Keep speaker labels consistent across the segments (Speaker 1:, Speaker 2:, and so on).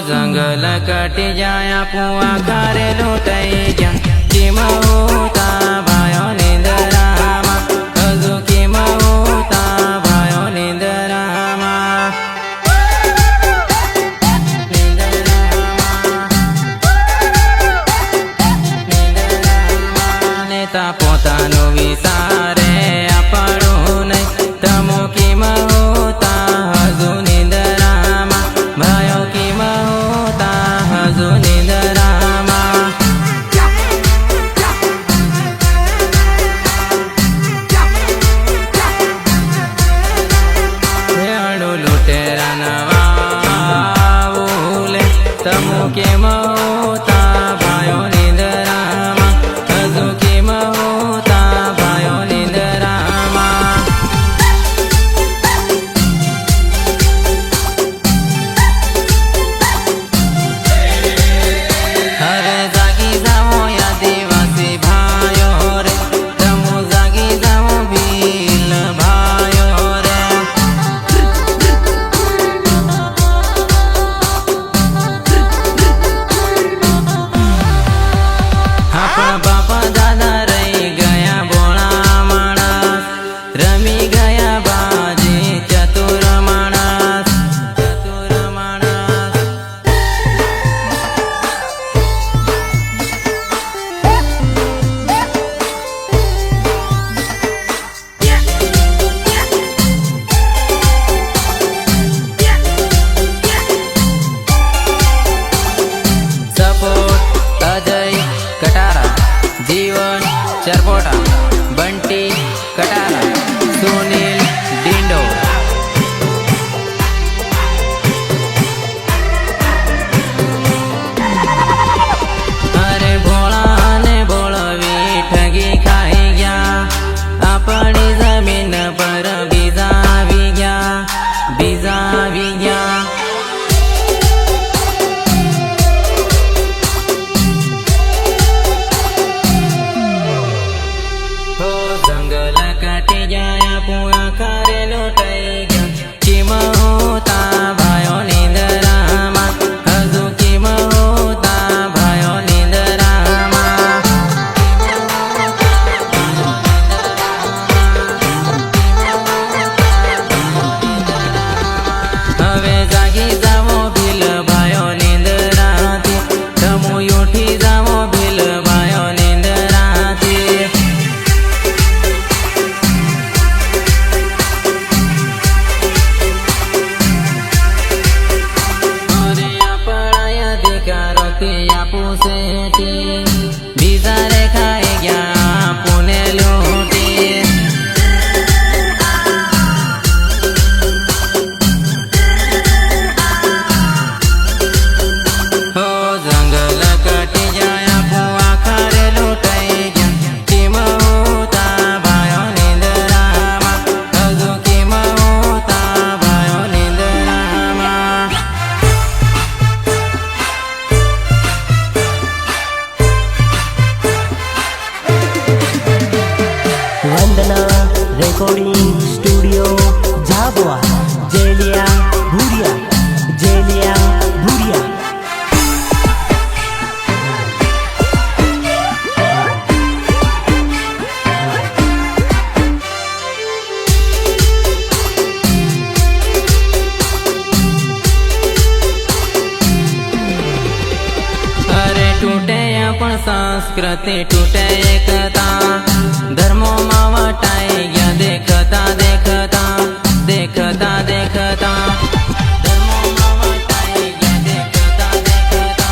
Speaker 1: जंगल कटी जाया पुआ खारे लूटाई गया किम होता भायो निंदरामा हजू किम होता भायो निंदरामा नेता पोतानो विचारे आपणो नहीं तमो किम होता हजू निंदरामा भायो किम होता हजू निंदरामा हेड़ो लुटेरा नवा तमो किम होता भायो निंदरामा हजू किम होता भायो निंदरामा अरे जागी जाओ या देवासी भायो रे तमो जागी जाओ भील भायो रे अपना बापा दादा रही गया बोला मानस रमी गया बाजी चतुर मानस चतुर मानस सपोर्ट अजय कटारा जीवन चरपोटा बंटी कटारा सुनील डिंडो अरे भोला ने बोलवी ठगी खाई गया अपनी जमीन पर बीजा भी गया बीजा भी गया हो जंगल काटे जाया पुआ खारे लुटाई गया किम होता भायो निंदरामा हजू किम होता भायो निंदरामा हवे जागी जावो भील भायो निंदराती तमो उठी जावो भील भायो निंदराती बीजा रे खाए गया पुणे लूटी हो जंगल कटी जाया पुआ खारे लूटाई गया किम होता भायो निंदरामा हजू किम होता भायो निंदरामा
Speaker 2: वंदना रेकॉर्डिंग स्टूडियो झाबुआ जेलिया भूरिया जेलिया भूरिया
Speaker 1: अरे टूटे पण संस्कृति टूटे एकता धर्मों में वटाई गया देखता देखता देखता देखता धर्मों में वटाई गया देखता देखता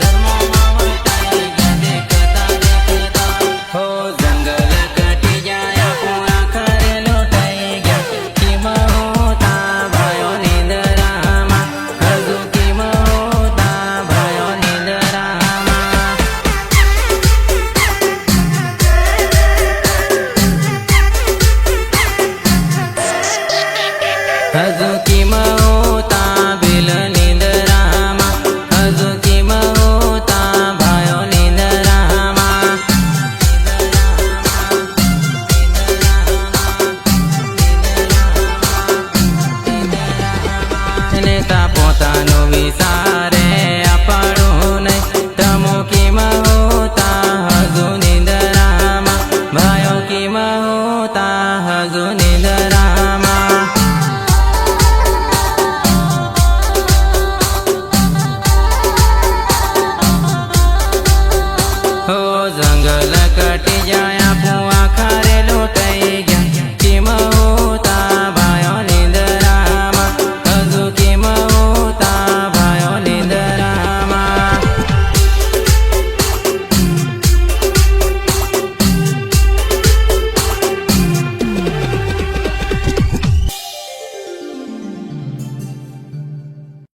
Speaker 1: धर्मों में वटाई गया देखता देखता हो जंगल कटी जाया पुआ खारे लुटाई गया किम होता भायो निंदरामा हजू किम होता भायो निंदरामा પોતાનું વિચારે